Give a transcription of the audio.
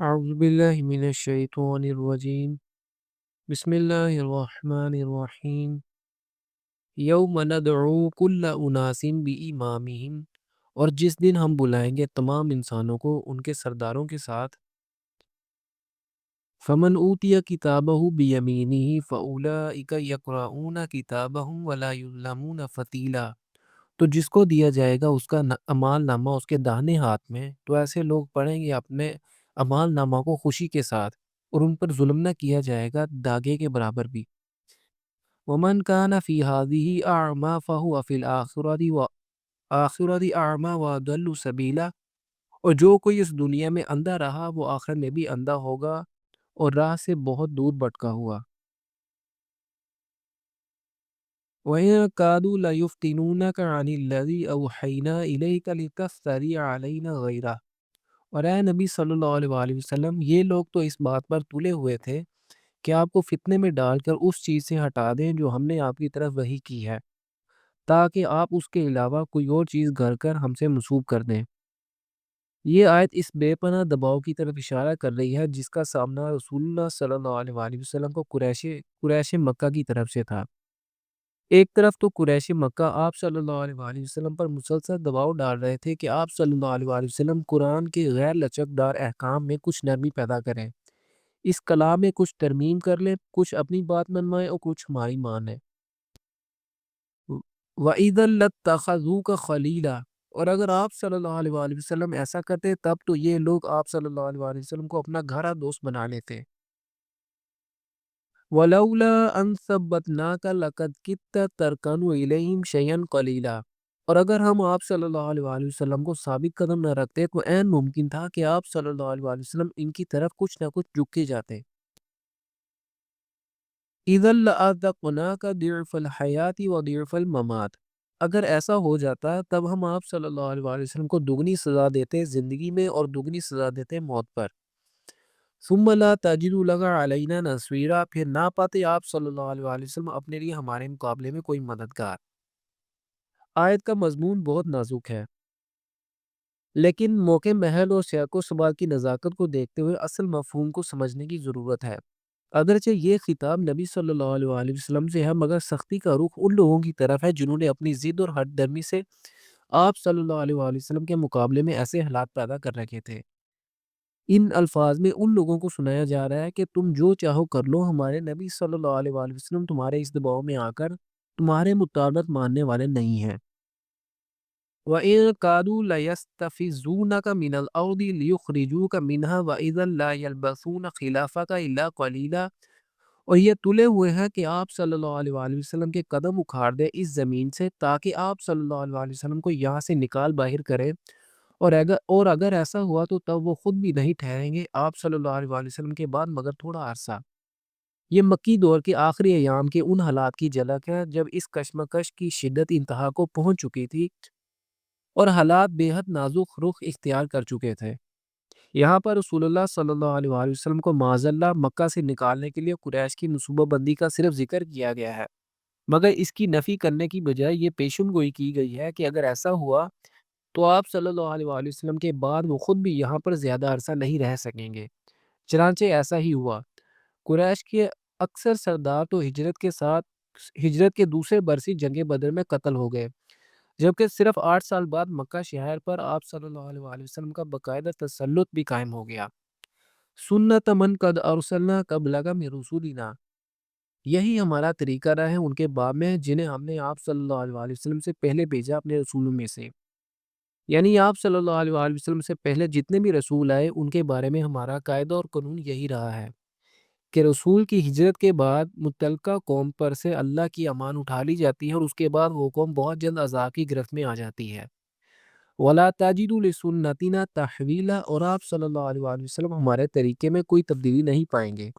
أعوذ بالله من الشيطان الرجيم بسم الله الرحمن الرحيم یوم ندعو کل اناس بإمامہم، اور جس دن ہم بلائیں گے تمام انسانوں کو ان کے سرداروں کے ساتھ۔ فمن اوتی کتابہ بیمینہ فاولئک یقرؤون کتابہم ولا یظلمون فتیلا، تو جس کو دیا جائے گا اس کا اعمال نامہ اس کے داہنے ہاتھ میں، تو ایسے لوگ پڑھیں گے اپنے اعمال نامہ کو خوشی کے ساتھ، اور ان پر ظلم نہ کیا جائے گا داغے کے برابر بھی۔ ومن کان فی ہذہ اعمی فہو فی الآخرۃ اعمی واضل سبیلا، اور جو کوئی اس دنیا میں اندھا رہا وہ آخرت میں بھی اندھا ہوگا اور راہ سے بہت دور بھٹکا ہوا۔ وَإِن كَادُوا لَيُفْتِنُونَكَ عَنِ الَّذِي أَوْحَيْنَا إِلَيْكَ لِتَفْتَرِيَ عَلَيْنَا غَيْرَهُ، اور اے نبی صلی اللہ علیہ وآلہ وسلم، یہ لوگ تو اس بات پر تلے ہوئے تھے کہ آپ کو فتنے میں ڈال کر اس چیز سے ہٹا دیں جو ہم نے آپ کی طرف وحی کی ہے، تاکہ آپ اس کے علاوہ کوئی اور چیز گھڑ کر ہم سے منسوب کر دیں۔ یہ آیت اس بے پناہ دباؤ کی طرف اشارہ کر رہی ہے جس کا سامنا رسول اللہ صلی اللہ علیہ وآلہ وسلم کو قریش مکہ کی طرف سے تھا۔ ایک طرف تو قریش مکہ آپ صلی اللہ علیہ وآلہ وسلم پر مسلسل دباؤ ڈال رہے تھے کہ آپ صلی اللہ علیہ وآلہ وسلم قرآن کے غیر لچکدار احکام میں کچھ نرمی پیدا کریں، اس کلام میں کچھ ترمیم کر لیں، کچھ اپنی بات منوائیں اور کچھ ہماری مانیں۔ وَإِذًا لَاتَّخَذُوكَ خَلِيلًا، اور اگر آپ صلی اللہ علیہ وآلہ وسلم ایسا کرتے تب تو یہ لوگ آپ صلی اللہ علیہ وآلہ وسلم کو اپنا گھرا دوست بنا لیتے۔ وَلَوْلَا أَن ثَبَّتْنَاكَ لَقَدْ كِدتَّ تَرْكَنُ إِلَيْهِمْ شَيْئًا قَلِيلًا، اور اگر ہم آپ صلی اللہ علیہ وآلہ وسلم کو ثابت قدم نہ رکھتے تو عین ممکن تھا کہ آپ صلی اللہ علیہ وآلہ وسلم ان کی طرف کچھ نہ کچھ جھک کے جاتے۔ اِذًا لَأَذَقْنَاكَ ضِعْفَ الْحَيَاةِ وَضِعْفَ الْمَمَاتِ، اگر ایسا ہو جاتا تب ہم آپ صلی اللہ علیہ وآلہ وسلم کو دگنی سزا دیتے زندگی میں اور دگنی سزا دیتے موت پر۔ ثم لا تجد لك علینا نصیرا، پھر نہ پاتے آپ صلی اللہ علیہ وآلہ وسلم اپنے لیے ہمارے مقابلے میں کوئی مددگار۔ آیت کا مضمون بہت نازک ہے، لیکن موقع محل اور سیاق و سباق کی نزاکت کو دیکھتے ہوئے اصل مفہوم کو سمجھنے کی ضرورت ہے۔ اگرچہ یہ خطاب نبی صلی اللہ علیہ وآلہ وسلم سے ہے، مگر سختی کا رخ ان لوگوں کی طرف ہے جنہوں نے اپنی ضد اور ہٹ درمی سے آپ صلی اللہ علیہ وآلہ وسلم کے مقابلے میں ایسے حالات پیدا کر رکھے تھے۔ ان الفاظ میں ان لوگوں کو سنایا جا رہا ہے کہ تم جو چاہو کر لو، ہمارے نبی صلی اللہ علیہ وآلہ وسلم تمہارے اس دباؤ میں آ کر تمہارے مطابقت ماننے والے نہیں ہیں۔ وَإِن كَادُوا لَيَسْتَفِزُّونَكَ مِنَ الْأَرْضِ لِيُخْرِجُوكَ مِنْهَا وَإِذًا لَا يَلْبَثُونَ خِلَافَكَ إِلَّا قَلِيلًا، اور یہ تلے ہوئے ہیں کہ آپ صلی اللہ علیہ وآلہ وسلم کے قدم اکھاڑ دے اس زمین سے، تاکہ آپ صلی اللہ علیہ وآلہ وسلم کو یہاں سے نکال باہر کرے، اور اگر ایسا ہوا تو تب وہ خود بھی نہیں ٹھہریں گے آپ صلی اللہ علیہ وآلہ وسلم کے بعد مگر تھوڑا عرصہ۔ یہ مکی دور کے آخری ایام کے ان حالات کی جھلک ہے جب اس کشمکش کی شدت انتہا کو پہنچ چکی تھی اور حالات بے حد نازک رخ اختیار کر چکے تھے۔ یہاں پر رسول اللہ صلی اللہ علیہ وآلہ وسلم کو معاذ اللہ مکہ سے نکالنے کے لیے قریش کی منصوبہ بندی کا صرف ذکر کیا گیا ہے، مگر اس کی نفی کرنے کی بجائے یہ پیشن گوئی کی گئی ہے کہ اگر ایسا ہوا تو آپ صلی اللہ علیہ وآلہ وسلم کے بعد وہ خود بھی یہاں پر زیادہ عرصہ نہیں رہ سکیں گے۔ چنانچہ ایسا ہی ہوا۔ قریش کے اکثر سردار تو ہجرت کے دوسرے برسی جنگ بدر میں قتل ہو گئے، جبکہ صرف 8 سال بعد مکہ شہر پر آپ صلی اللہ علیہ وآلہ وسلم کا باقاعدہ تسلط بھی قائم ہو گیا۔ سنت من قد ارسلنا قبلک من رسولنا، یہی ہمارا طریقہ رہا ہے ان کے باب میں جنہیں ہم نے آپ صلی اللہ علیہ وآلہ وسلم سے پہلے بھیجا اپنے رسولوں میں سے، یعنی آپ صلی اللہ علیہ وآلہ وسلم سے پہلے جتنے بھی رسول آئے ان کے بارے میں ہمارا قاعدہ اور قانون یہی رہا ہے کہ رسول کی ہجرت کے بعد متعلقہ قوم پر سے اللہ کی امان اٹھا لی جاتی ہے اور اس کے بعد وہ قوم بہت جلد عذاب کی گرفت میں آ جاتی ہے۔ وَلَا تَجِدُ لِسُنَّتِنَا تَحْوِيلًا، اور آپ صلی اللہ علیہ وآلہ وسلم ہمارے طریقے میں کوئی تبدیلی نہیں پائیں گے۔